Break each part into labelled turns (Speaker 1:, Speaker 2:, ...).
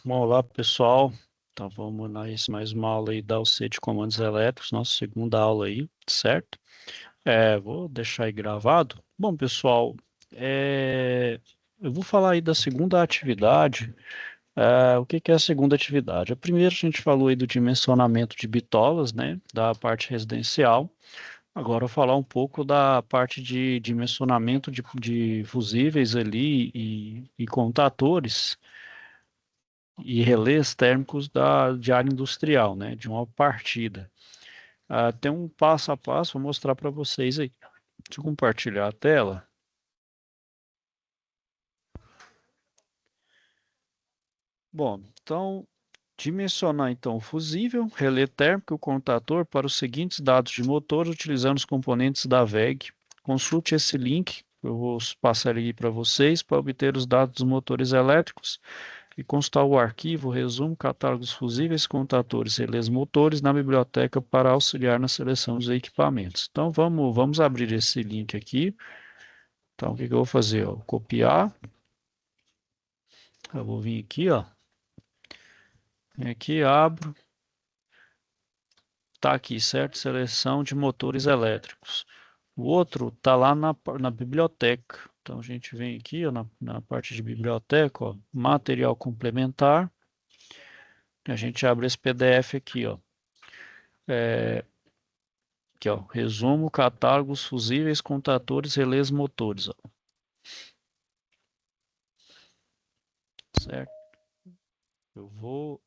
Speaker 1: Olá pessoal, então vamos mais uma aula aí da UC de comandos elétricos, nossa segunda aula aí, certo? Vou deixar aí gravado. Bom pessoal, eu vou falar aí da segunda atividade. O que que é a segunda atividade? A primeira a gente falou aí do dimensionamento de bitolas, né, da parte residencial. Agora eu vou falar um pouco da parte de dimensionamento de fusíveis ali e contatores e relés térmicos de área industrial, né, de uma partida. Tem um passo a passo, vou mostrar para vocês aí. Deixa eu compartilhar a tela. Bom, então, dimensionar então o fusível, relé térmico e o contator para os seguintes dados de motor utilizando os componentes da VEG. Consulte esse link, eu vou passar aí para vocês para obter os dados dos motores elétricos e consultar o arquivo, resumo, catálogos fusíveis, contatores, relés motores na biblioteca para auxiliar na seleção dos equipamentos. Então vamos abrir esse link aqui. Então o que que eu vou fazer? Ó, copiar. Eu vou vir aqui, ó. Vem aqui, abro. Tá aqui, certo? Seleção de motores elétricos. O outro tá lá na biblioteca. Então a gente vem aqui, ó, na parte de biblioteca, ó, material complementar. A gente abre esse PDF aqui, ó. Aqui, ó, resumo, catálogos, fusíveis, contatores, relés, motores, ó, certo? Eu vou...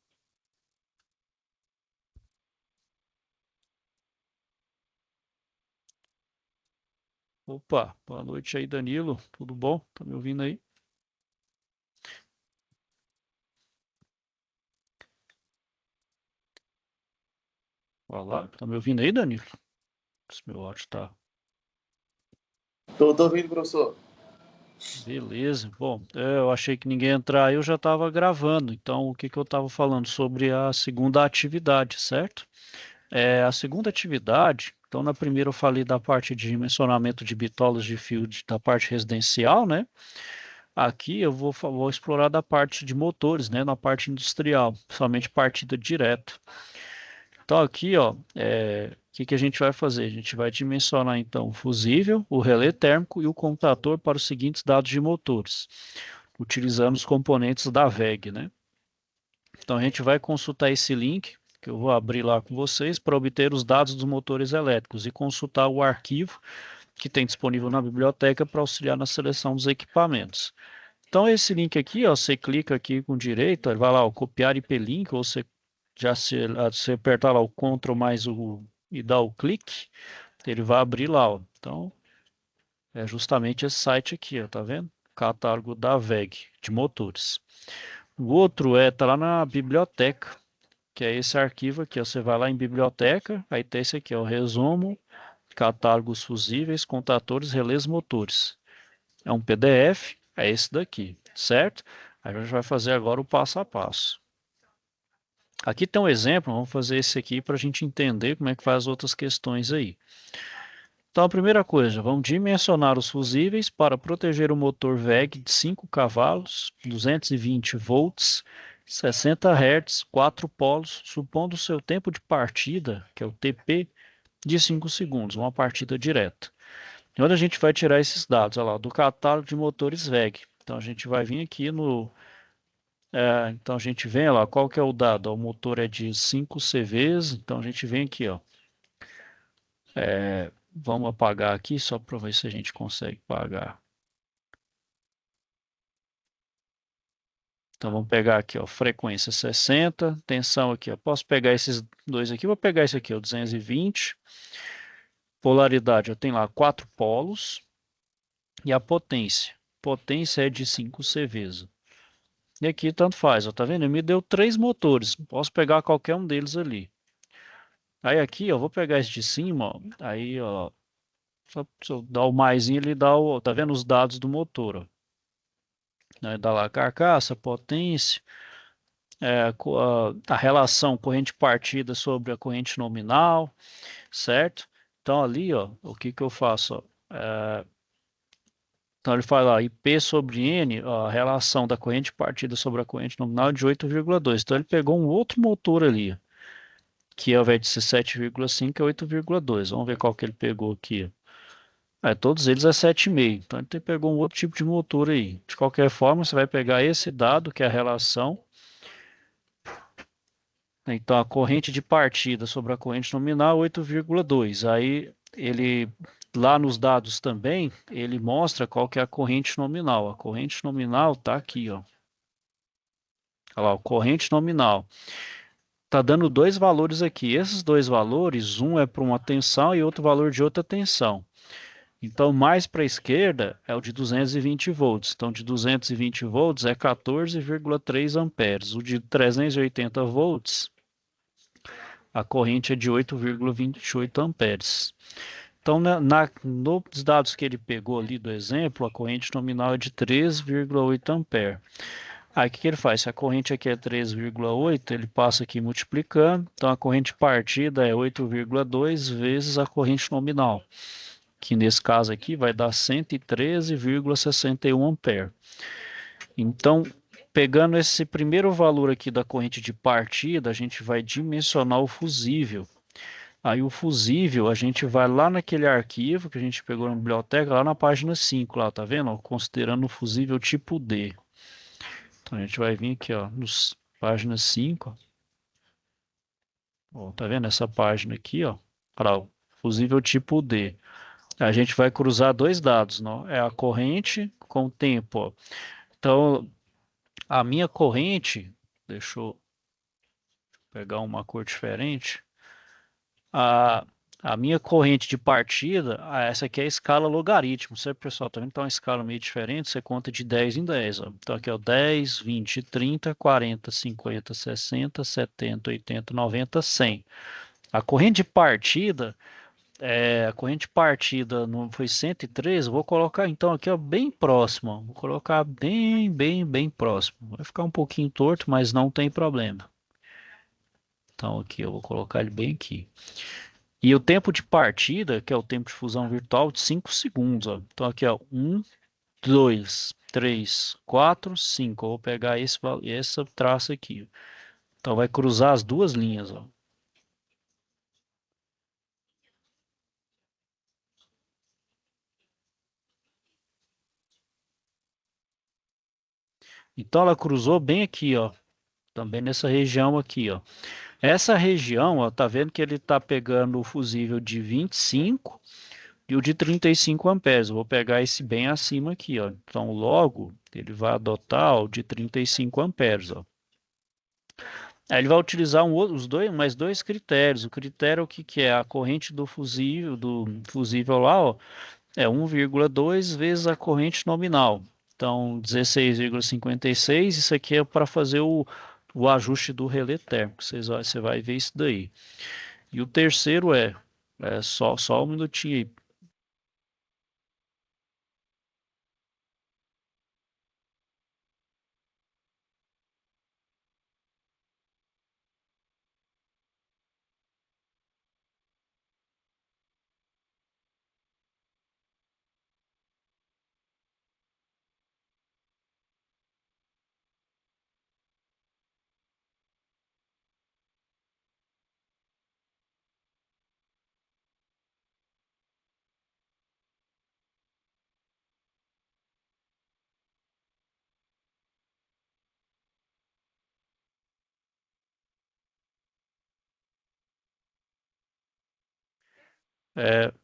Speaker 1: Opa, boa noite aí, Danilo. Tudo bom? Tá me ouvindo aí? Olá, tá me ouvindo aí, Danilo? Esse meu áudio tá...
Speaker 2: Tô ouvindo, professor.
Speaker 1: Beleza. Bom, eu achei que ninguém ia entrar, eu já estava gravando. Então, o que que eu estava falando sobre a segunda atividade, certo? A segunda atividade, então na primeira eu falei da parte de dimensionamento de bitolas de fio da parte residencial, né? Aqui eu vou explorar da parte de motores, né, na parte industrial, principalmente partida direto. Então aqui, ó, o que que a gente vai fazer? A gente vai dimensionar então o fusível, o relé térmico e o contator para os seguintes dados de motores, utilizando os componentes da VEG, né? Então a gente vai consultar esse link, que eu vou abrir lá com vocês, para obter os dados dos motores elétricos e consultar o arquivo que tem disponível na biblioteca para auxiliar na seleção dos equipamentos. Então, esse link aqui, ó, você clica aqui com direito, vai lá, ó, copiar IP-link, ou você apertar lá o Ctrl mais o e dar o clique, ele vai abrir lá, ó. Então, é justamente esse site aqui, ó, tá vendo? Catálogo da VEG, de motores. O outro tá lá na biblioteca, que é esse arquivo aqui, ó. Você vai lá em biblioteca, aí tem esse aqui, ó, resumo, catálogos fusíveis, contatores, relés, motores. É um PDF, é esse daqui, certo? Aí a gente vai fazer agora o passo a passo. Aqui tem um exemplo, vamos fazer esse aqui para a gente entender como é que faz as outras questões aí. Então, a primeira coisa, vamos dimensionar os fusíveis para proteger o motor VEG de 5 cavalos, 220 volts, 60 Hz, 4 polos, supondo o seu tempo de partida, que é o TP, de 5 segundos, uma partida direta. E onde a gente vai tirar esses dados? Olha lá, do catálogo de motores VEG. Então a gente vai vir aqui no. Então a gente vem lá, qual que é o dado? O motor é de 5 CVs, então a gente vem aqui, ó. Vamos apagar aqui só para ver se a gente consegue pagar. Então vamos pegar aqui, ó, frequência 60, tensão aqui, ó. Posso pegar esses dois aqui, vou pegar esse aqui, ó, 220. Polaridade, eu tenho lá 4 polos. E a potência? Potência é de 5 CVs. E aqui tanto faz, ó, tá vendo? Ele me deu 3 motores, posso pegar qualquer um deles ali. Aí aqui, ó, vou pegar esse de cima, ó, aí, ó, só se eu dar o maisinho, ele dá o, tá vendo os dados do motor, ó. Aí dá lá a carcaça, potência, a relação corrente partida sobre a corrente nominal, certo? Então ali, ó, o que que eu faço, ó? Então ele fala, ó, IP sobre N, ó, a relação da corrente partida sobre a corrente nominal é de 8,2. Então ele pegou um outro motor ali, que ao invés de ser 7,5 é 8,2. Vamos ver qual que ele pegou aqui. Todos eles é 7,5. Então ele pegou um outro tipo de motor aí. De qualquer forma, você vai pegar esse dado, que é a relação. Então a corrente de partida sobre a corrente nominal 8,2. Aí ele lá nos dados também, ele mostra qual que é a corrente nominal. A corrente nominal está aqui, ó. Olha lá, a corrente nominal. Está dando dois valores aqui. Esses dois valores, um é para uma tensão e outro valor de outra tensão. Então, mais para a esquerda é o de 220 volts. Então, de 220 volts é 14,3 amperes. O de 380 volts, a corrente é de 8,28 amperes. Então, nos dados que ele pegou ali do exemplo, a corrente nominal é de 3,8 amperes. Aí, o que ele faz? Se a corrente aqui é 3,8, ele passa aqui multiplicando. Então, a corrente partida é 8,2 vezes a corrente nominal, que nesse caso aqui vai dar 113,61 ampere. Então, pegando esse primeiro valor aqui da corrente de partida, a gente vai dimensionar o fusível. Aí o fusível, a gente vai lá naquele arquivo que a gente pegou na biblioteca, lá na página 5, lá, tá vendo? Considerando o fusível tipo D. Então a gente vai vir aqui, ó, nos página 5, ó, tá vendo essa página aqui, ó, para o fusível tipo D. A gente vai cruzar dois dados, não? É a corrente com o tempo, ó. Então, a minha corrente, deixa eu pegar uma cor diferente. A, a minha corrente de partida, essa aqui é a escala logaritmo, certo, pessoal? Tá vendo? Então, é uma escala meio diferente, você conta de 10 em 10. Ó. Então, aqui é o 10, 20, 30, 40, 50, 60, 70, 80, 90, 100. A corrente de partida, a corrente partida não foi 113, vou colocar então aqui ó, bem próximo. Ó. Vou colocar bem próximo. Vai ficar um pouquinho torto, mas não tem problema. Então aqui eu vou colocar ele bem aqui. E o tempo de partida, que é o tempo de fusão virtual, de 5 segundos. Ó. Então aqui, ó, 1, 2, 3, 4, 5. Eu vou pegar essa traça aqui. Então vai cruzar as duas linhas. Ó. Então ela cruzou bem aqui, ó. Também nessa região aqui, ó. Essa região, ó, tá vendo que ele está pegando o fusível de 25 e o de 35 amperes. Eu vou pegar esse bem acima aqui, ó. Então, logo, ele vai adotar ó, o de 35 amperes, ó. Aí ele vai utilizar mais dois critérios. O critério, o que, que é? A corrente do fusível lá, ó, é 1,2 vezes a corrente nominal. Então, 16,56. Isso aqui é para fazer o ajuste do relé térmico. Você vai ver isso daí. E o terceiro só um minutinho aí.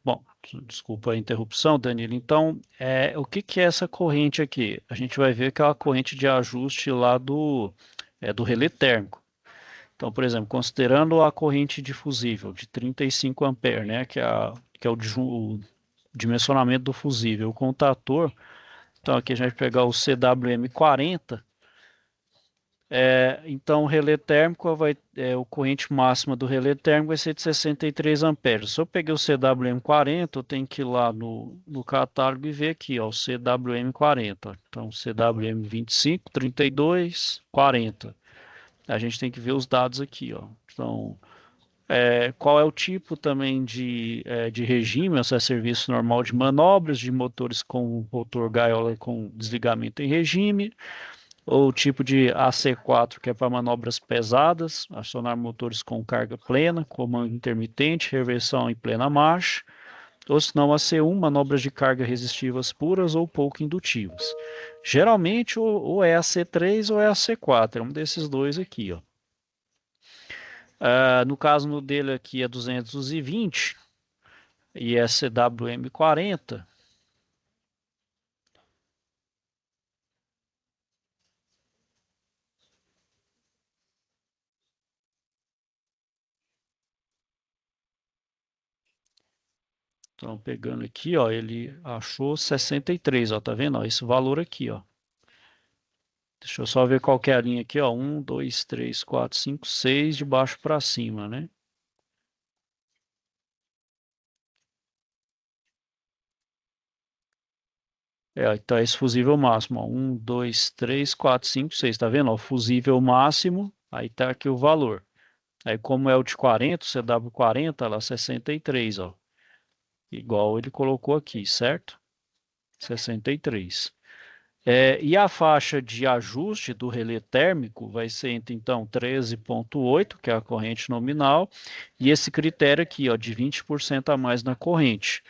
Speaker 1: Bom, desculpa a interrupção, Danilo. Então, o que, que é essa corrente aqui? A gente vai ver que é uma corrente de ajuste lá do relé térmico. Então, por exemplo, considerando a corrente difusível de 35 amperes, né, que é o dimensionamento do fusível, o contator, então aqui a gente vai pegar o CWM40. Então, o relé térmico o corrente máxima do relé térmico vai ser de 63 amperes. Se eu peguei o CWM40, eu tenho que ir lá no catálogo e ver aqui, ó, o CWM40. Então, CWM25, 32, 40. A gente tem que ver os dados aqui, ó. Então, Qual é o tipo também de regime, se é serviço normal de manobras, de motores com rotor gaiola com desligamento em regime, ou o tipo de AC4, que é para manobras pesadas, acionar motores com carga plena, comando intermitente, reversão em plena marcha, ou se não AC1, manobras de carga resistivas puras ou pouco indutivas. Geralmente ou é AC3 ou é AC4, é um desses dois aqui, ó. No caso no dele aqui é 220 e é CWM40. Então, pegando aqui, ó, ele achou 63, ó, tá vendo? Ó, esse valor aqui, ó. Deixa eu só ver qual que é a linha aqui, ó. 1, 2, 3, 4, 5, 6, de baixo para cima, né? Então, esse fusível máximo, ó. 1, 2, 3, 4, 5, 6, tá vendo? Ó, fusível máximo, aí tá aqui o valor. Aí, como é o de 40, o CW40, lá 63, ó. Igual ele colocou aqui, certo? 63. E a faixa de ajuste do relé térmico vai ser entre, então, 13,8, que é a corrente nominal, e esse critério aqui, ó, de 20% a mais na corrente.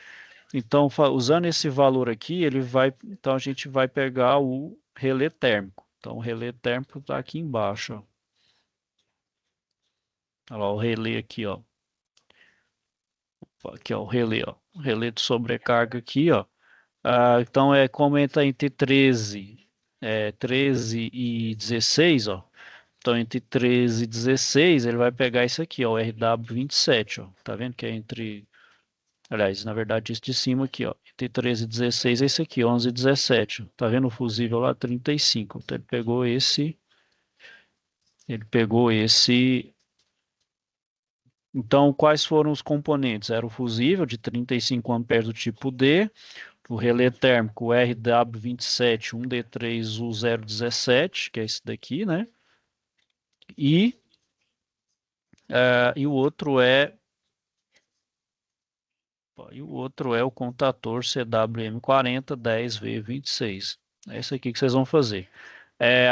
Speaker 1: Então, usando esse valor aqui, então a gente vai pegar o relé térmico. Então, o relé térmico está aqui embaixo, ó. Olha lá, o relé aqui, ó. Aqui, ó, o relé, ó. O relé de sobrecarga aqui, ó. Então, como está entre 13 e 16, ó. Então, entre 13 e 16, ele vai pegar isso aqui, ó, o RW27, ó. Tá vendo que é entre... Aliás, na verdade, esse de cima aqui, ó. Entre 13 e 16 é esse aqui, 11 e 17. Ó. Tá vendo o fusível lá? 35. Então, ele pegou esse... Ele pegou esse... Então, quais foram os componentes? Era o fusível de 35 amperes do tipo D, o relé térmico RW27 1D3U017, que é esse daqui, né? E, e o outro é e o outro é o contator CWM4010V26. É esse aqui que vocês vão fazer.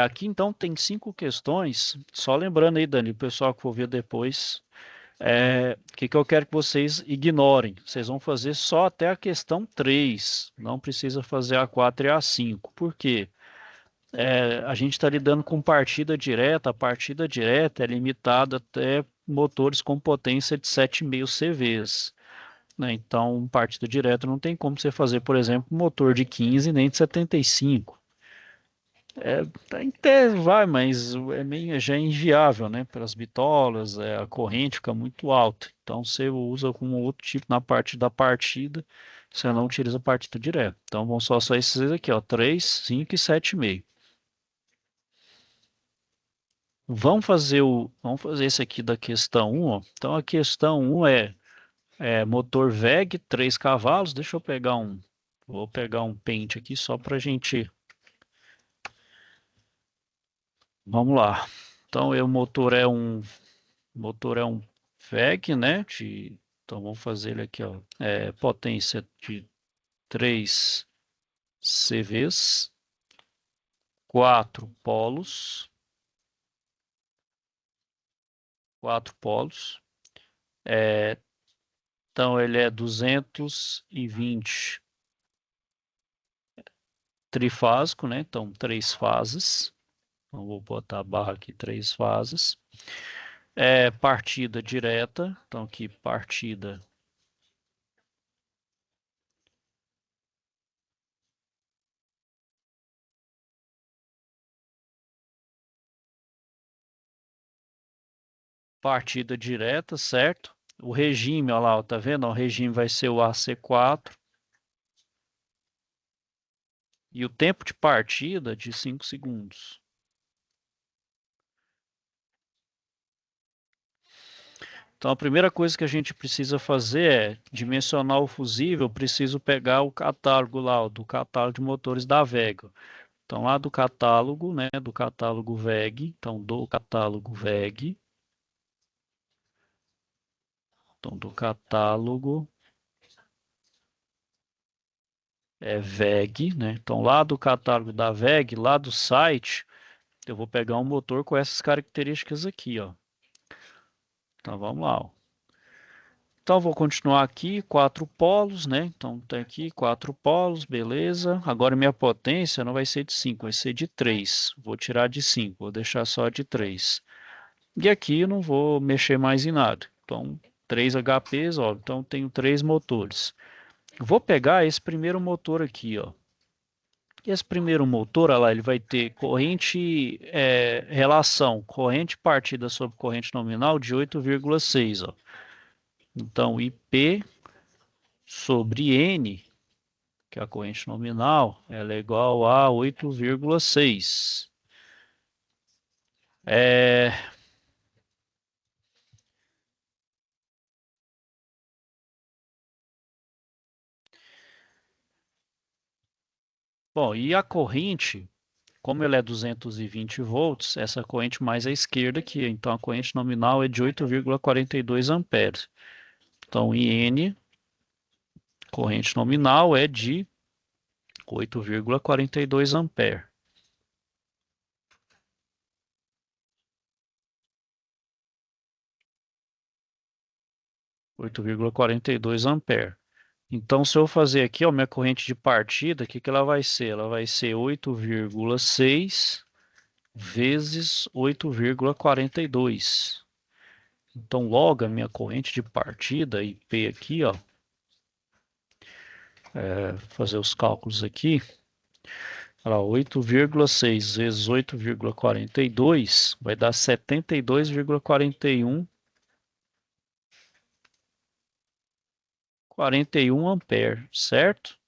Speaker 1: Aqui então tem 5 questões. Só lembrando aí, Dani, o pessoal que for ver depois, que eu quero que vocês ignorem. Vocês vão fazer só até a questão 3. Não precisa fazer a 4 e a 5. Por quê? A gente está lidando com partida direta. A partida direta é limitada até motores com potência de 7,5 CVs, né? Então, partida direta não tem como você fazer, por exemplo, motor de 15 nem de 75. Até vai, mas já é inviável, né? Pelas bitolas, a corrente fica muito alta. Então, você usa com outro tipo na parte da partida, você não utiliza a partida direta. Então, vão só esses aqui, ó, 3, 5 e 7,5. Vamos fazer esse aqui da questão 1, ó. Então, a questão 1 motor VEG, 3 cavalos. Deixa eu pegar vou pegar um pente aqui só para a gente. Vamos lá. Então, o motor é um VEG, né? Então, vamos fazer ele aqui, ó. Potência de 3 CVs, 4 polos, 4 polos. Então, ele é 220 trifásico, né? Então, 3 fases. Então, vou botar a barra aqui, 3 fases. Partida direta. Então, aqui, partida direta, certo? O regime, olha lá, tá vendo? O regime vai ser o AC4. E o tempo de partida de 5 segundos. Então, a primeira coisa que a gente precisa fazer é dimensionar o fusível. Eu preciso pegar o catálogo lá, do catálogo de motores da Vega. Então, lá do catálogo, né, do catálogo VEG, então do catálogo VEG, Então, do catálogo é VEG, né? Então, lá do catálogo da VEG, lá do site, eu vou pegar um motor com essas características aqui, ó. Então, vamos lá, ó. Então, vou continuar aqui, 4 polos, né? Então, tem aqui 4 polos, beleza. Agora, minha potência não vai ser de 5, vai ser de 3. Vou tirar de 5, vou deixar só de 3. E aqui eu não vou mexer mais em nada. Então, 3 HPs, ó. Então, tenho 3 motores. Vou pegar esse primeiro motor aqui, ó. Esse primeiro motor, olha lá, ele vai ter corrente, relação corrente partida sobre corrente nominal de 8,6, ó. Então, IP sobre N, que é a corrente nominal, ela é igual a 8,6. É, bom, e a corrente, como ela é 220 volts, essa corrente mais à esquerda aqui, então a corrente nominal é de 8,42 amperes. Então, IN, corrente nominal, é de 8,42 ampere. 8,42 ampere. Então, se eu fazer aqui, ó, minha corrente de partida, o que que ela vai ser? Ela vai ser 8,6 vezes 8,42. Então, logo a minha corrente de partida, IP aqui, ó, fazer os cálculos aqui, 8,6 vezes 8,42 vai dar 72,41 ampere, certo?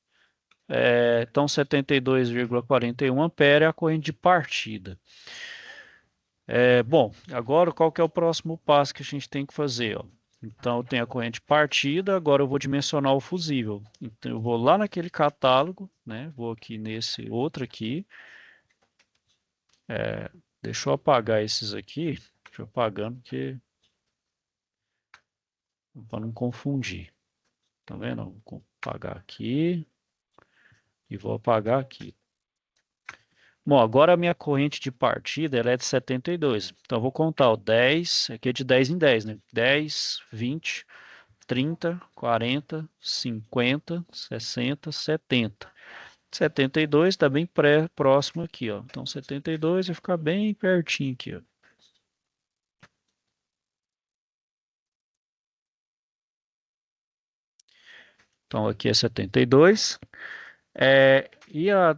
Speaker 1: Então, 72,41 ampere é a corrente de partida. Bom, agora qual que é o próximo passo que a gente tem que fazer? Ó? Então, eu tenho a corrente de partida, agora eu vou dimensionar o fusível. Então, eu vou lá naquele catálogo, né? Vou aqui nesse outro aqui. Deixa eu apagar esses aqui. Deixa eu apagando para não confundir. Tá vendo? Vou apagar aqui e vou apagar aqui. Bom, agora a minha corrente de partida ela é de 72. Então, eu vou contar o 10, aqui é de 10 em 10, né? 10, 20, 30, 40, 50, 60, 70. 72 está bem próximo aqui, ó. Então, 72 vai ficar bem pertinho aqui, ó. Então, aqui é 72.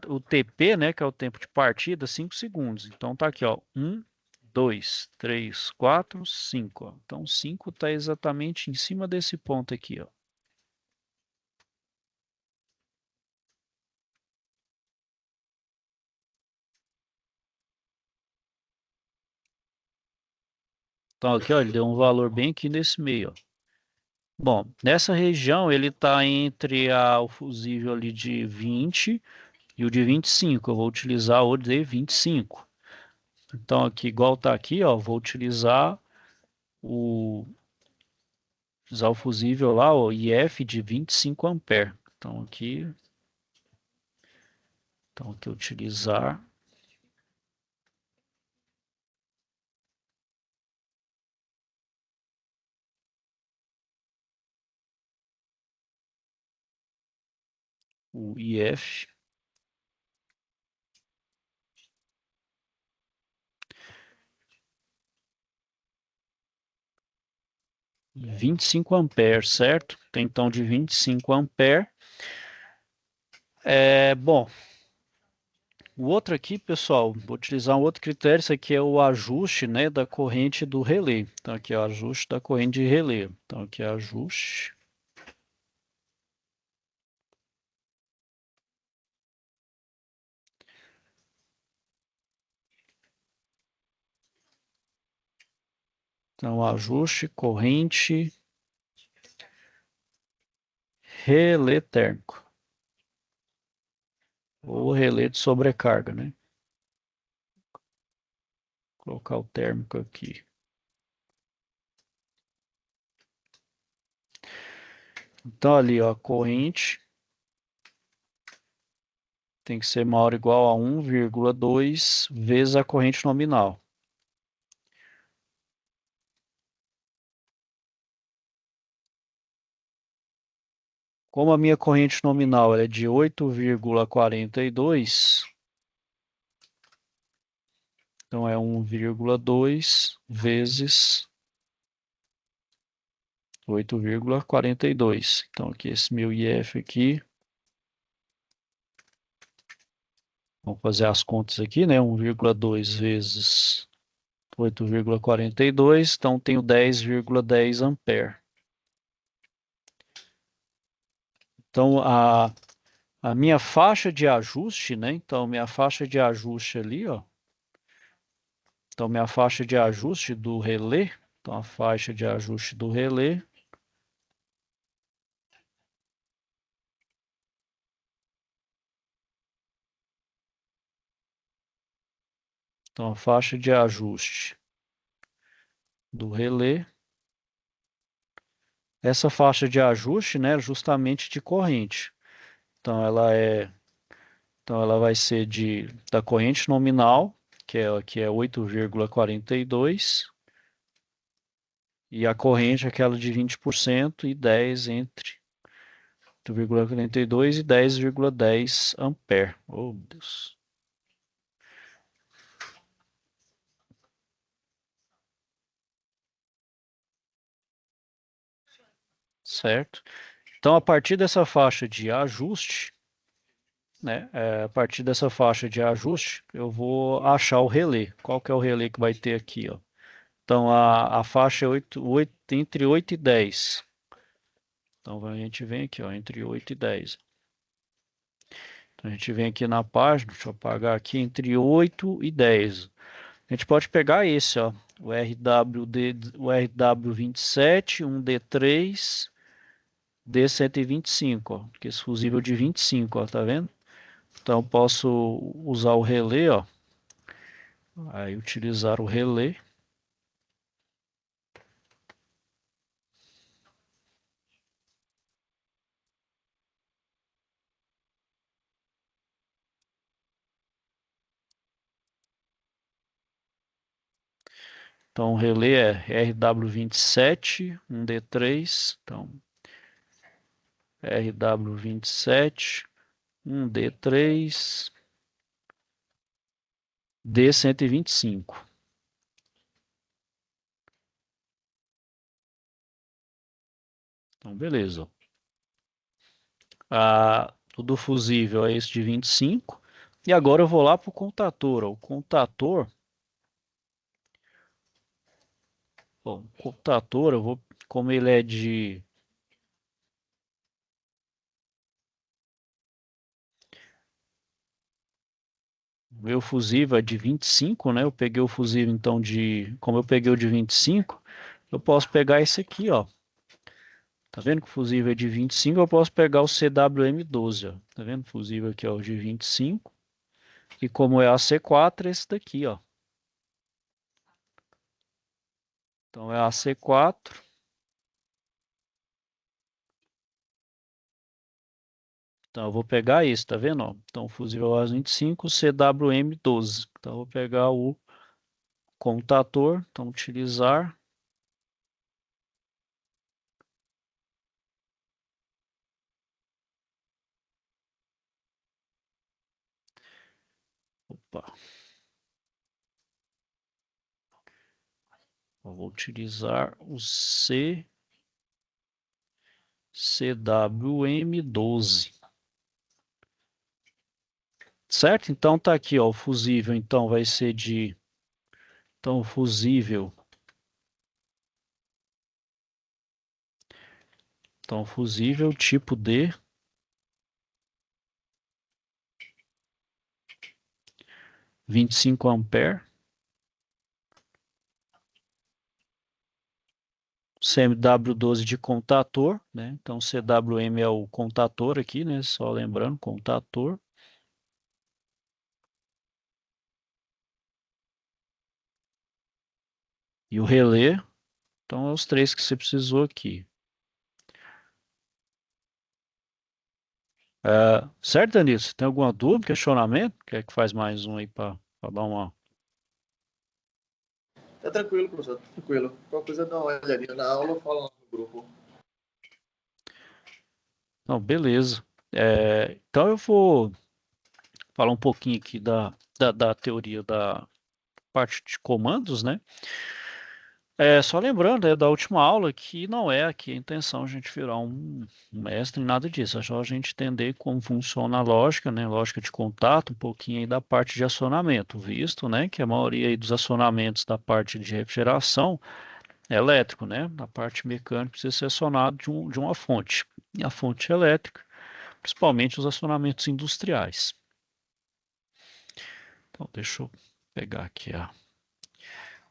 Speaker 1: O TP, né, que é o tempo de partida, 5 segundos. Então, tá aqui, ó. 1, 2, 3, 4, 5. Ó. Então, 5 está exatamente em cima desse ponto aqui, ó. Então, aqui, ó, ele deu um valor bem aqui nesse meio, ó. Bom, nessa região ele está entre o fusível ali de 20 e o de 25. Eu vou utilizar o de 25. Então, aqui, igual está aqui, ó, vou o, usar o fusível lá, o IF de 25 ampere. Então aqui utilizar o IF 25 amperes, certo? Tem então de 25 ampere. Bom, o outro aqui, pessoal, vou utilizar um outro critério, isso aqui é o ajuste, né, da corrente do relé. Então aqui é o ajuste da corrente de relé. Então aqui é ajuste. Então ajuste corrente relé térmico. Ou relé de sobrecarga, né? Vou colocar o térmico aqui. Então ali, ó, a corrente tem que ser maior ou igual a 1,2 vezes a corrente nominal. Como a minha corrente nominal é de 8,42, então é 1,2 vezes 8,42. Então aqui esse meu IF aqui, vamos fazer as contas aqui, né? 1,2 vezes 8,42, então tenho 10,10 ampere. Então a minha faixa de ajuste, né? Então minha faixa de ajuste ali, ó. Então minha faixa de ajuste do relé, então a faixa de ajuste do relé então a faixa de ajuste do relé, essa faixa de ajuste, né, justamente de corrente. Então então ela vai ser da corrente nominal, que é 8,42, e a corrente aquela de 20% e 10 entre 8,42 e 10,10 ampere. Oh, meu Deus. Certo? Então, a partir dessa faixa de ajuste, né? A partir dessa faixa de ajuste, eu vou achar o relé. Qual que é o relé que vai ter aqui, ó? Então, a faixa é entre 8 e 10. Então, a gente vem aqui, ó, entre 8 e 10. Então, a gente vem aqui na página, deixa eu apagar aqui, entre 8 e 10. A gente pode pegar esse, ó, o RW27, um D3, D125, ó, que é esse fusível de 25, ó, tá vendo? Então, eu posso usar o relé, ó, aí utilizar o relé. Então, o relé é RW27, um D3, então RW27, um D3, D125. Então, beleza. O do fusível é esse de 25. E agora eu vou lá para o contator. O contator, bom, o contator, como ele é de meu fusível é de 25, né? Eu peguei o fusível então como eu peguei o de 25, eu posso pegar esse aqui, ó. Tá vendo que o fusível é de 25? Eu posso pegar o CWM12, ó. Tá vendo? O fusível aqui, ó, de 25. E como é a C4, esse daqui, ó. Então é a C4. Então eu vou pegar esse, tá vendo? Ó? Então o fusível AS25, CWM12. Então eu vou pegar o contator, então utilizar. Opa, eu vou utilizar o CWM12. Certo? Então tá aqui, ó, o fusível, então vai ser então o fusível, então fusível tipo D, 25 ampere, CMW12 de contator, né? Então CWM é o contator aqui, né? Só lembrando, contator. E o relé, então é os três que você precisou aqui. Certo, Danilo? Você tem alguma dúvida, questionamento? Quer que faz mais um aí para dar uma.
Speaker 2: Tá tranquilo, professor, tá tranquilo. Qualquer coisa dá uma olhadinha na aula ou fala lá no grupo.
Speaker 1: Não, beleza. Então eu vou falar um pouquinho aqui da teoria da parte de comandos, né? Só lembrando, da última aula que não é aqui a intenção a gente virar um mestre em nada disso, é só a gente entender como funciona a lógica, né? Lógica de contato, um pouquinho aí da parte de acionamento, visto, né, que a maioria aí dos acionamentos da parte de refrigeração é elétrico, né? A parte mecânica precisa ser acionado de uma fonte. E a fonte elétrica, principalmente os acionamentos industriais. Então, deixa eu pegar aqui a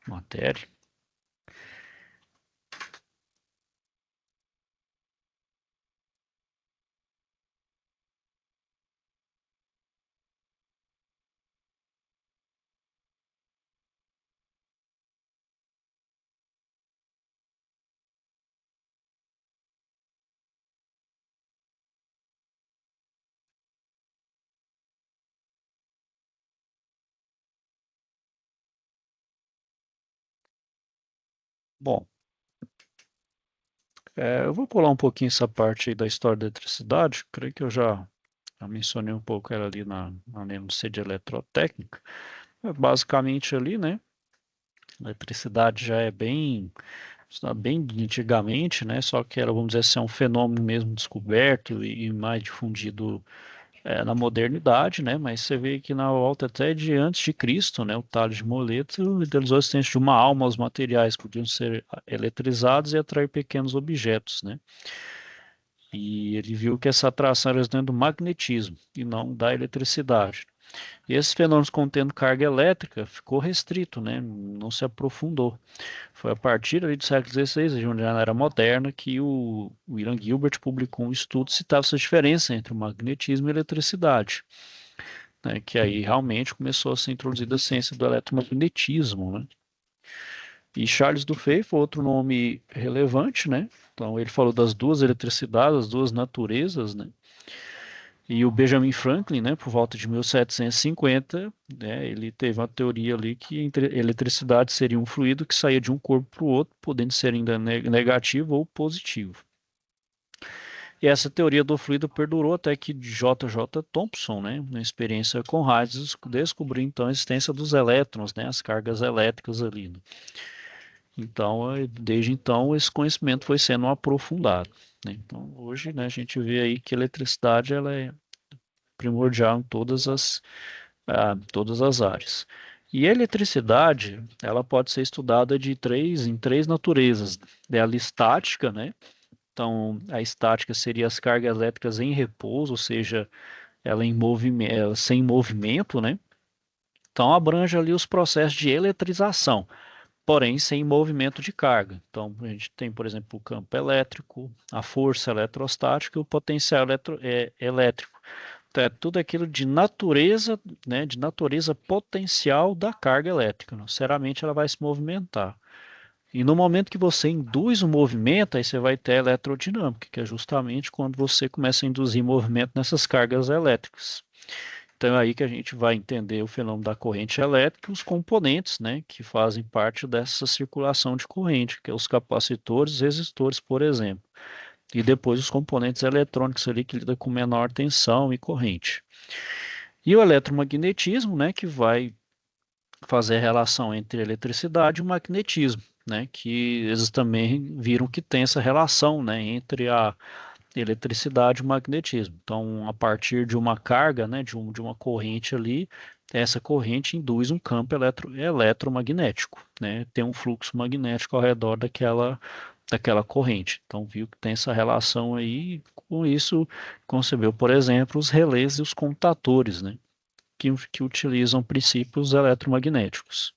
Speaker 1: matéria. Bom, eu vou pular um pouquinho essa parte aí da história da eletricidade. Creio que eu já mencionei um pouco ela ali na NMC de eletrotécnica. Basicamente ali, né? A eletricidade já é bem antigamente, né? Só que era, vamos dizer assim, um fenômeno mesmo descoberto e mais difundido na modernidade, né? Mas você vê que na volta até de antes de Cristo, né? O Tales de Mileto idealizou a existência de uma alma aos materiais que podiam ser eletrizados e atrair pequenos objetos, né? E ele viu que essa atração era dentro do magnetismo e não da eletricidade. E esses fenômenos contendo carga elétrica ficou restrito, né? Não se aprofundou. Foi a partir ali do século XVI, onde já era moderna, que o William Gilbert publicou um estudo que citava essa diferença entre o magnetismo e a eletricidade, né? Que aí realmente começou a ser introduzida a ciência do eletromagnetismo, né? E Charles Duhigg foi outro nome relevante, né? Então ele falou das duas eletricidades, as duas naturezas, né? E o Benjamin Franklin, né, por volta de 1750, né, ele teve uma teoria ali que eletricidade seria um fluido que saía de um corpo para o outro, podendo ser ainda negativo ou positivo. E essa teoria do fluido perdurou até que J.J. Thomson, né, na experiência com raios, descobriu então a existência dos elétrons, né, as cargas elétricas ali. Né? Então, desde então, esse conhecimento foi sendo aprofundado. Né? Então, hoje, né, a gente vê aí que a eletricidade ela é primordial em todas as áreas. E a eletricidade, ela pode ser estudada em três naturezas. Dela estática, né? Então, a estática seria as cargas elétricas em repouso, ou seja, ela em movimento, sem movimento, né? Então, abrange ali os processos de eletrização, porém sem movimento de carga. Então, a gente tem, por exemplo, o campo elétrico, a força eletrostática e o potencial elétrico. Então, é tudo aquilo de natureza, né, de natureza potencial da carga elétrica. Não necessariamente ela vai se movimentar. E no momento que você induz o movimento, aí você vai ter a eletrodinâmica, que é justamente quando você começa a induzir movimento nessas cargas elétricas. Então é aí que a gente vai entender o fenômeno da corrente elétrica e os componentes, né, que fazem parte dessa circulação de corrente, que é os capacitores, resistores, por exemplo. E depois os componentes eletrônicos ali que lidam com menor tensão e corrente. E o eletromagnetismo, né, que vai fazer a relação entre a eletricidade e o magnetismo, né, que eles também viram que tem essa relação, né, entre a eletricidade e o magnetismo. Então, a partir de uma carga, né, de uma corrente ali, essa corrente induz um campo eletromagnético, né, tem um fluxo magnético ao redor daquela corrente. Então, viu que tem essa relação aí, com isso concebeu, por exemplo, os relés e os contatores, né, que utilizam princípios eletromagnéticos.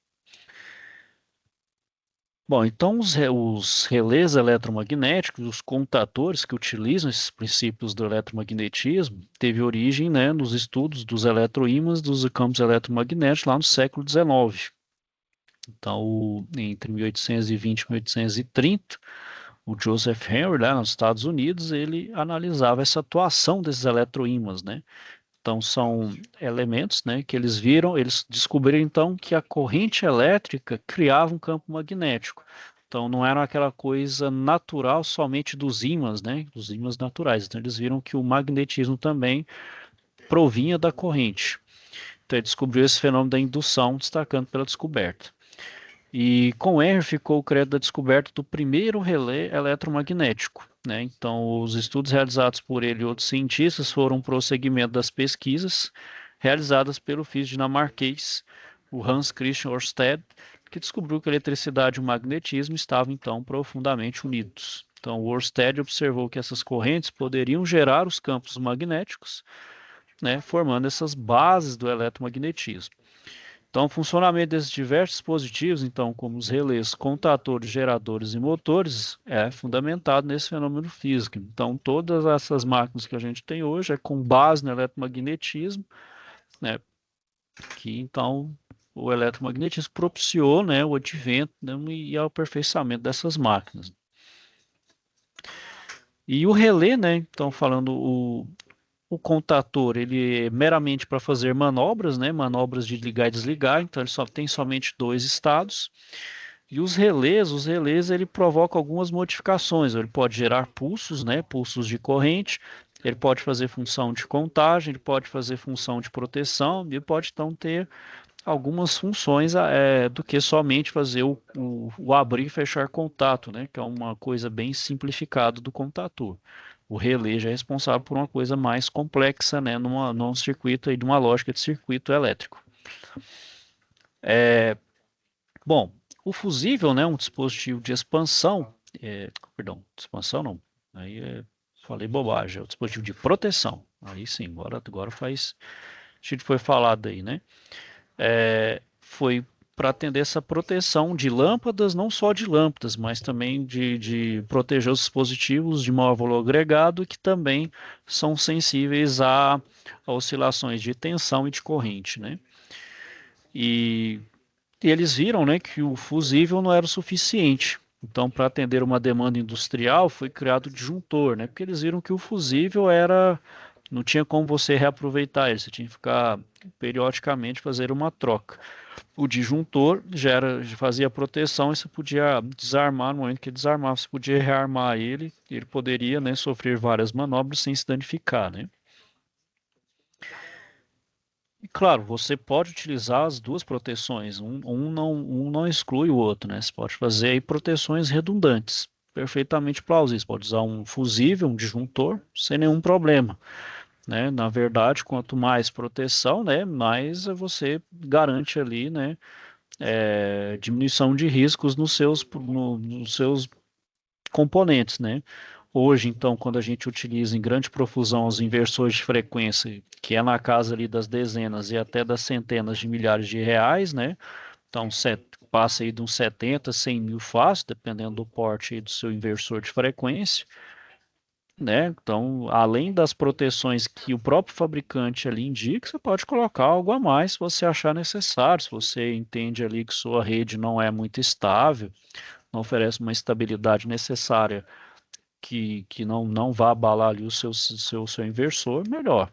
Speaker 1: Bom, então os relés eletromagnéticos, os contatores que utilizam esses princípios do eletromagnetismo, teve origem, né, nos estudos dos eletroímãs dos campos eletromagnéticos lá no século XIX. Então, entre 1820 e 1830, o Joseph Henry, lá nos Estados Unidos, ele analisava essa atuação desses eletroímãs, né? Então, são elementos, né, que eles viram, eles descobriram, então, que a corrente elétrica criava um campo magnético. Então, não era aquela coisa natural somente dos ímãs, né, dos ímãs naturais. Então, eles viram que o magnetismo também provinha da corrente. Então, ele descobriu esse fenômeno da indução, destacando pela descoberta. E com R ficou o crédito da descoberta do primeiro relé eletromagnético, né? Então, os estudos realizados por ele e outros cientistas foram um prosseguimento das pesquisas realizadas pelo físico dinamarquês, o Hans Christian Ørsted, que descobriu que a eletricidade e o magnetismo estavam então profundamente unidos. Então, o Ørsted observou que essas correntes poderiam gerar os campos magnéticos, né, formando essas bases do eletromagnetismo. Então, o funcionamento desses diversos dispositivos, então, como os relés, contatores, geradores e motores, é fundamentado nesse fenômeno físico. Então, todas essas máquinas que a gente tem hoje é com base no eletromagnetismo, né, que então o eletromagnetismo propiciou, né, o advento, né, e o aperfeiçoamento dessas máquinas. E o relé, né, então falando o contator, ele é meramente para fazer manobras, né? Manobras de ligar e desligar, então ele só tem somente dois estados. E os relés ele provoca algumas modificações. Ele pode gerar pulsos, né? Pulsos de corrente. Ele pode fazer função de contagem, ele pode fazer função de proteção, e pode então ter algumas funções do que somente fazer o abrir e fechar contato, né? Que é uma coisa bem simplificada do contator. O relé já é responsável por uma coisa mais complexa, né? Num circuito aí, de uma lógica de circuito elétrico. Bom, o fusível, né? Um dispositivo de expansão, perdão, de expansão não, aí falei bobagem, é o dispositivo de proteção. Aí sim, agora faz, a gente foi falado aí, né? Foi para atender essa proteção de lâmpadas, não só de lâmpadas, mas também de proteger os dispositivos de maior valor agregado que também são sensíveis a oscilações de tensão e de corrente, né? E, e eles viram, né, que o fusível não era o suficiente. Então, para atender uma demanda industrial, foi criado o disjuntor, né? Porque eles viram que o fusível não tinha como você reaproveitar ele, você tinha que ficar periodicamente fazer uma troca. O disjuntor fazia proteção e você podia desarmar, no momento que ele desarmava, você podia rearmar ele, e ele poderia, né, sofrer várias manobras sem se danificar, né? E claro, você pode utilizar as duas proteções, um não exclui o outro, né? Você pode fazer aí proteções redundantes, perfeitamente plausíveis. Você pode usar um fusível, um disjuntor, sem nenhum problema, né? Na verdade, quanto mais proteção, né, mais você garante ali, né, diminuição de riscos nos seus componentes, né? Hoje, então, quando a gente utiliza em grande profusão os inversores de frequência, que é na casa ali das dezenas e até das centenas de milhares de reais, né? Então, passa aí de uns 70, 100 mil fácil, dependendo do porte aí do seu inversor de frequência, né? Então, além das proteções que o próprio fabricante ali indica, você pode colocar algo a mais se você achar necessário, se você entende ali que sua rede não é muito estável, não oferece uma estabilidade necessária que não vá abalar ali o seu inversor, melhor,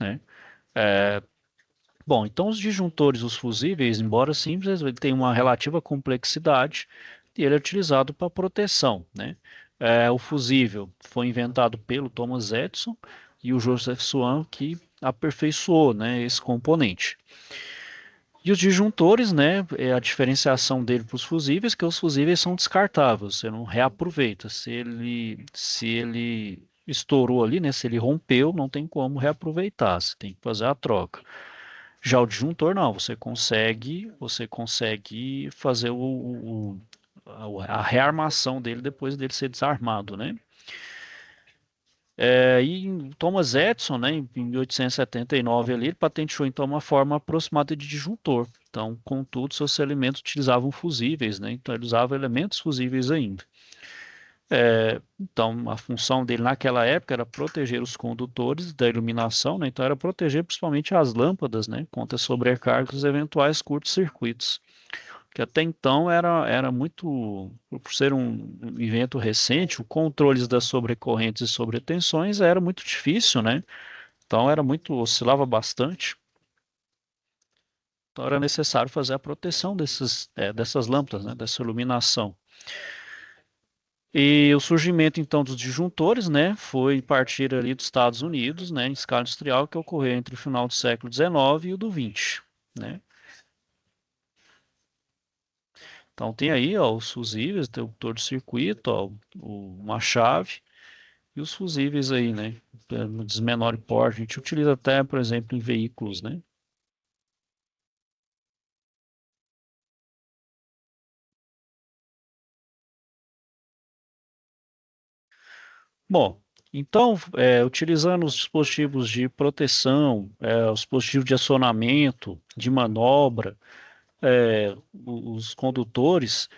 Speaker 1: né? Bom, então os disjuntores, os fusíveis, embora simples, ele tem uma relativa complexidade e ele é utilizado para proteção, né? O fusível foi inventado pelo Thomas Edison e o Joseph Swan que aperfeiçoou, né, esse componente. E os disjuntores, né, é a diferenciação dele para os fusíveis, que os fusíveis são descartáveis, você não reaproveita. Se ele estourou ali, né, se ele rompeu, não tem como reaproveitar, você tem que fazer a troca. Já o disjuntor não, você consegue fazer a rearmação dele depois dele ser desarmado, né? E Thomas Edison, né, em 1879, ali, ele patenteou então uma forma aproximada de disjuntor. Então, contudo, seus elementos utilizavam fusíveis, né? Então, ele usava elementos fusíveis ainda. Então, a função dele naquela época era proteger os condutores da iluminação, né? Então, era proteger principalmente as lâmpadas, né, contra sobrecargas e eventuais curtos-circuitos. que até então era muito, por ser um evento recente, o controle das sobrecorrentes e sobretensões era muito difícil, né? Então era muito, oscilava bastante. Então era necessário fazer a proteção dessas lâmpadas, né? Dessa iluminação. E o surgimento então dos disjuntores, né, foi a partir ali dos Estados Unidos, né, em escala industrial, que ocorreu entre o final do século XIX e o do XX, né. Então tem aí, ó, os fusíveis, tem o torto-circuito, ó, uma chave e os fusíveis aí, né, de menor porte. A gente utiliza até, por exemplo, em veículos, né. Bom, então, utilizando os dispositivos de proteção, os dispositivos de acionamento, de manobra, os condutores,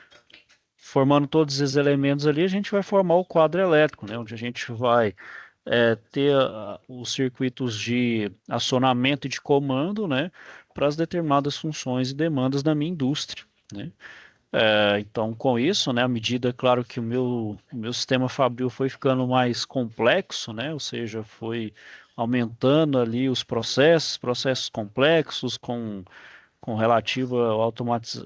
Speaker 1: formando todos esses elementos ali, a gente vai formar o quadro elétrico, né, onde a gente vai ter os circuitos de acionamento e de comando, né, para as determinadas funções e demandas da minha indústria, né. Então, com isso, né, à medida, claro, que o meu sistema fabril foi ficando mais complexo, né, ou seja, foi aumentando ali os processos complexos com relativa ao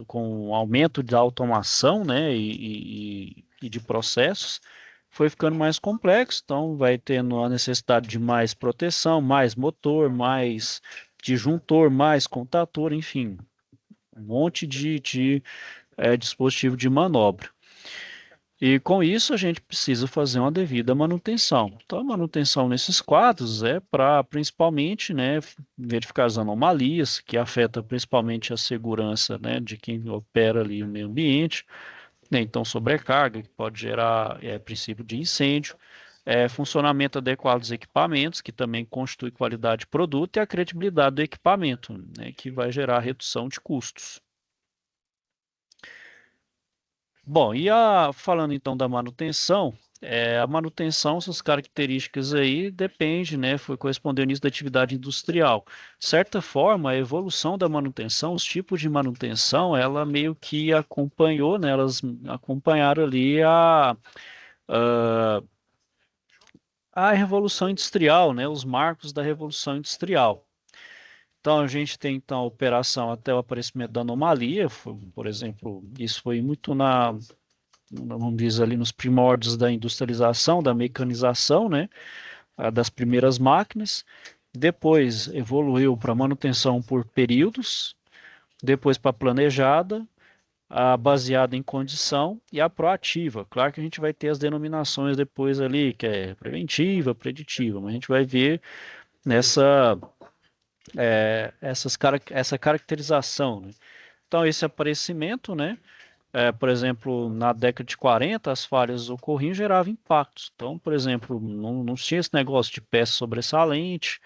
Speaker 1: com o aumento da automação, né, e de processos, foi ficando mais complexo, então vai tendo a necessidade de mais proteção, mais motor, mais disjuntor, mais contator, enfim, um monte de dispositivo de manobra. E com isso a gente precisa fazer uma devida manutenção. Então, a manutenção nesses quadros é para principalmente, né, verificar as anomalias que afetam principalmente a segurança, né, de quem opera ali no meio ambiente, né, então sobrecarga que pode gerar princípio de incêndio, funcionamento adequado dos equipamentos, que também constitui qualidade de produto, e a credibilidade do equipamento, né, que vai gerar redução de custos. Bom, falando então da manutenção, a manutenção, essas características aí depende, né, foi corresponder ao início da atividade industrial. De certa forma, a evolução da manutenção, os tipos de manutenção, ela meio que acompanhou, né, elas acompanharam ali a Revolução Industrial, né, os marcos da Revolução Industrial. Então, a gente tem então a operação até o aparecimento da anomalia, por exemplo, isso foi muito vamos dizer ali nos primórdios da industrialização, da mecanização, né, das primeiras máquinas. Depois evoluiu para manutenção por períodos, depois para planejada, a baseada em condição e a proativa. Claro que a gente vai ter as denominações depois ali, que é preventiva, preditiva, mas a gente vai ver nessa essa caracterização, né? Então esse aparecimento, né, por exemplo, na década de 40, as falhas ocorriam e geravam impactos. Então, por exemplo, não tinha esse negócio de peça sobressalente,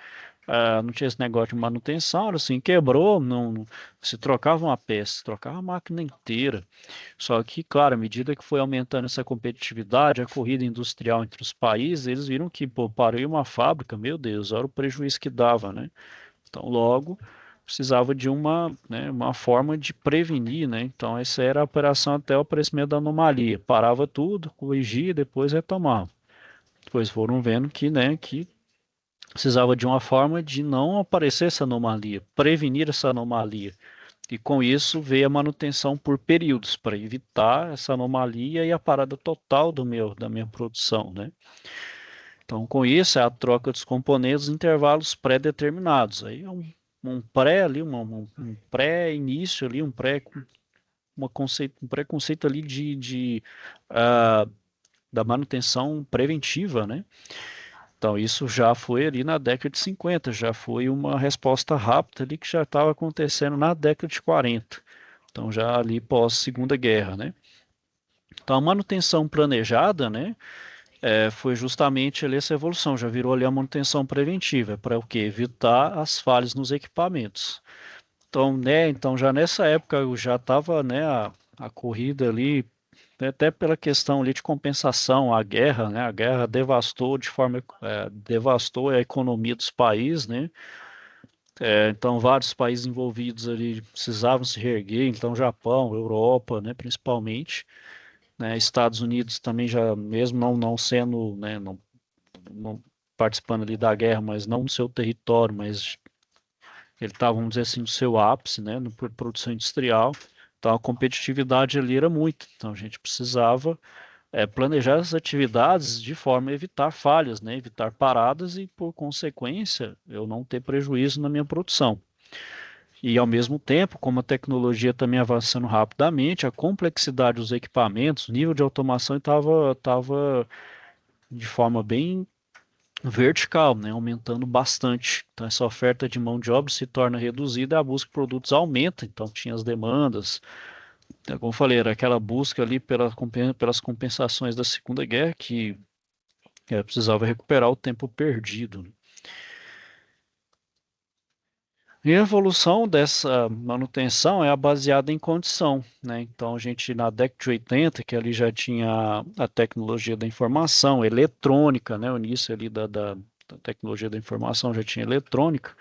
Speaker 1: não tinha esse negócio de manutenção, assim, quebrou, não se trocava uma peça, trocava a máquina inteira. Só que, claro, à medida que foi aumentando essa competitividade, a corrida industrial entre os países, eles viram que, pô, parei uma fábrica, meu Deus, olha o prejuízo que dava, né? Então, logo, precisava de né, uma forma de prevenir, né? Então, essa era a operação até o aparecimento da anomalia. Parava tudo, corrigia, depois retomava. Depois foram vendo que, né, que precisava de uma forma de não aparecer essa anomalia, prevenir essa anomalia. E com isso veio a manutenção por períodos, para evitar essa anomalia e a parada total da minha produção, né? Então, com isso, é a troca dos componentes em intervalos pré-determinados. Aí é um pré ali, um pré-início ali, um pré-conceito ali da manutenção preventiva, né? Então, isso já foi ali na década de 50, já foi uma resposta rápida ali que já estava acontecendo na década de 40. Então, já ali pós-Segunda Guerra, né? Então, a manutenção planejada, né? Foi justamente ali essa evolução, já virou ali a manutenção preventiva, para o quê? Evitar as falhas nos equipamentos. Então, né, então já nessa época eu já estava, né, a corrida ali, né, até pela questão ali de compensação à guerra, né, a guerra devastou devastou a economia dos países, né, Então, vários países envolvidos ali precisavam se reerguer, então Japão, Europa, né, principalmente, né, Estados Unidos também já, mesmo não sendo, né, não participando ali da guerra, mas não no seu território, mas ele estava, vamos dizer assim, no seu ápice, né, na produção industrial, então a competitividade ali era muito, então a gente precisava planejar as atividades de forma a evitar falhas, né, evitar paradas e, por consequência, eu não ter prejuízo na minha produção. E, ao mesmo tempo, como a tecnologia também avançando rapidamente, a complexidade dos equipamentos, o nível de automação estava de forma bem vertical, né, aumentando bastante. Então, essa oferta de mão de obra se torna reduzida, a busca por produtos aumenta, então tinha as demandas. Então, como eu falei, era aquela busca ali pelas compensações da Segunda Guerra que precisava recuperar o tempo perdido. E a evolução dessa manutenção é baseada em condição, né? Então, a gente, na década de 80, que ali já tinha a tecnologia da informação, eletrônica, né? O início ali da tecnologia da informação já tinha eletrônica,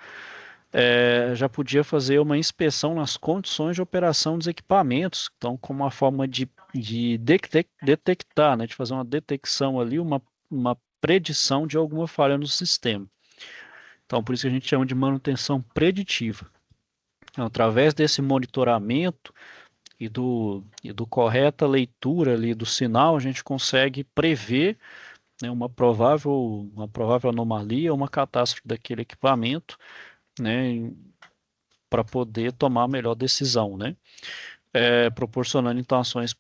Speaker 1: já podia fazer uma inspeção nas condições de operação dos equipamentos, então, como uma forma de detectar, né? De fazer uma detecção ali, uma predição de alguma falha no sistema. Então, por isso que a gente chama de manutenção preditiva. Então, através desse monitoramento e do correta leitura ali do sinal, a gente consegue prever, né, uma provável anomalia, uma catástrofe daquele equipamento, né, para poder tomar a melhor decisão, né? Proporcionando então ações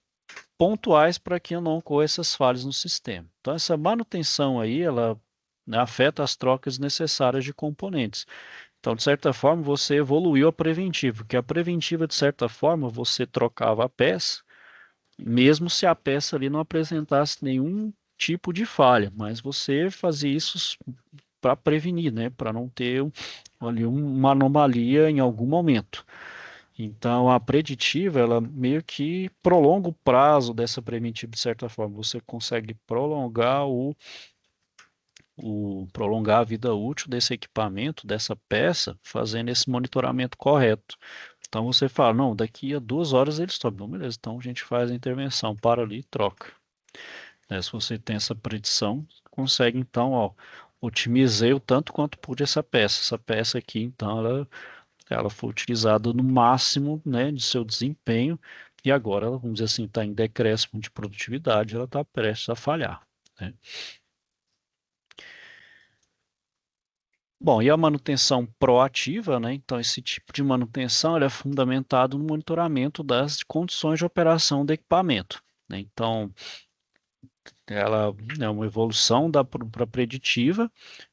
Speaker 1: pontuais para que não ocorra essas falhas no sistema. Então, essa manutenção aí, ela, né, afeta as trocas necessárias de componentes. Então, de certa forma, você evoluiu a preventiva, porque a preventiva, de certa forma, você trocava a peça, mesmo se a peça ali não apresentasse nenhum tipo de falha, mas você fazia isso para prevenir, né, para não ter ali uma anomalia em algum momento. Então, a preditiva, ela meio que prolonga o prazo dessa preventiva de certa forma. Você consegue prolongar a vida útil desse equipamento, dessa peça, fazendo esse monitoramento correto. Então você fala, não, daqui a 2 horas ele sobe. Não, beleza, então a gente faz a intervenção, para ali e troca. Se você tem essa predição, consegue então, ó, otimizei o tanto quanto pude essa peça. Essa peça aqui, então, ela foi utilizada no máximo, né, de seu desempenho, e agora, vamos dizer assim, está em decréscimo de produtividade, ela está prestes a falhar, né? Bom, e a manutenção proativa, né? Então, esse tipo de manutenção é fundamentado no monitoramento das condições de operação do equipamento, né? Então, ela é uma evolução para preditiva,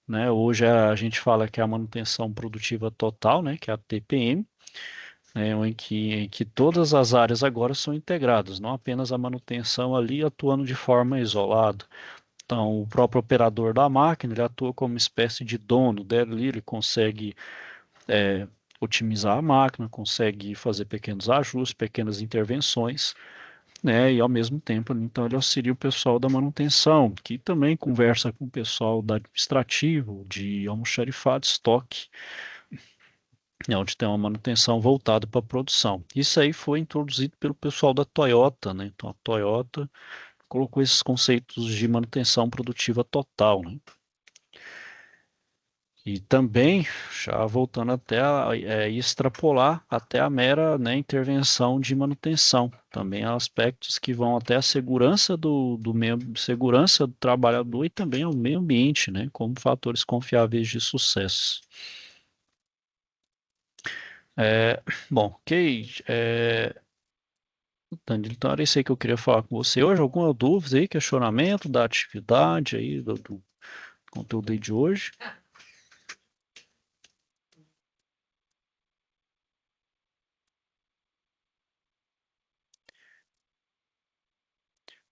Speaker 1: né? Hoje a gente fala que é a manutenção produtiva total, né? Que é a TPM, né? Em que todas as áreas agora são integradas, não apenas a manutenção ali atuando de forma isolada. Então, o próprio operador da máquina, ele atua como uma espécie de dono dela, ele consegue otimizar a máquina, consegue fazer pequenos ajustes, pequenas intervenções, né? E ao mesmo tempo, então, ele auxilia o pessoal da manutenção, que também conversa com o pessoal da administrativo, de almoxarifado, estoque, né, onde tem uma manutenção voltada para a produção. Isso aí foi introduzido pelo pessoal da Toyota, né? Então, a Toyota colocou esses conceitos de manutenção produtiva total, né? E também, já voltando extrapolar até a mera, né, intervenção de manutenção. Também há aspectos que vão até a segurança segurança do trabalhador e também ao meio ambiente, né, como fatores confiáveis de sucesso. Bom, ok. Danilo, então era isso aí que eu queria falar com você hoje. Alguma dúvida aí, questionamento da atividade aí, do conteúdo aí de hoje?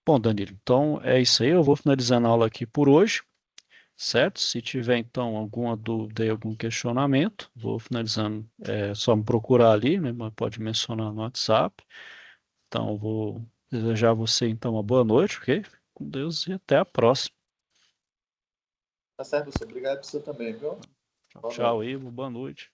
Speaker 1: Bom, Danilo, então é isso aí. Eu vou finalizando a aula aqui por hoje, certo? Se tiver então alguma dúvida e algum questionamento, vou finalizando. É só me procurar ali, né? Mas pode mencionar no WhatsApp. Então, vou desejar a você então uma boa noite, ok? Com Deus e até a próxima.
Speaker 2: Tá certo, você. Obrigado por você também, viu?
Speaker 1: Tchau,
Speaker 2: Boa
Speaker 1: tchau,
Speaker 2: noite.
Speaker 1: Ivo. Boa noite.